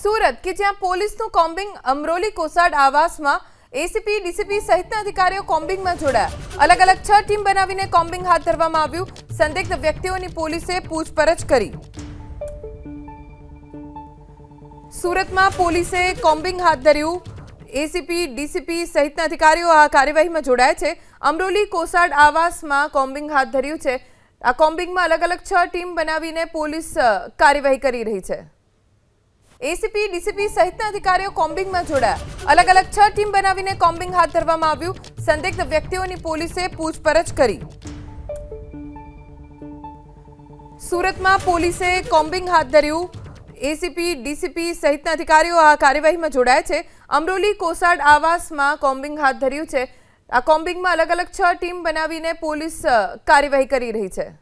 સુરત કે જ્યાં પોલીસનું કોમ્બિંગ અમરોલી કોસાડ આવાસમાં એસીપી ડીસીપી સહિતના અધિકારીઓ કોમ્બિંગમાં જોડાયા। અલગ અલગ 6 ટીમ બનાવીને કોમ્બિંગ હાથ ધરવામાં આવ્યું। સંદિગ્ધ વ્યક્તિઓની પોલીસે પૂછપરછ કરી। સુરતમાં પોલીસે કોમ્બિંગ હાથ ધર્યું। એસીપી ડીસીપી સહિતના અધિકારીઓ આ કાર્યવાહીમાં જોડાયા છે। અમરોલી કોસાડ આવાસમાં કોમ્બિંગ હાથ ધર્યું છે। આ કોમ્બિંગમાં અલગ અલગ 6 ટીમ બનાવીને પોલીસ કાર્યવાહી કરી રહી છે। एसीपी डीसीपी सहित अधिकारीओ कोम्बिंग में जोड़ाया। अलग अलग 6 टीम बनावीने कोम्बिंग हाथ धरवामां आव्युं। संदिग्ध व्यक्तिओनी पोलीसे पूछपरछ करी। सूरत में पोलीसे कोम्बिंग हाथ धर्युं। एसीपी डीसीपी सहित अधिकारीओ आ कार्यवाही में जोड़ाया छे। अमरोली कोसाड आवास में कोम्बिंग हाथ धर्युं छे। आ कोम्बिंग में अलग अलग 6 टीम बनावीने पोलीस कार्यवाही करी रही है।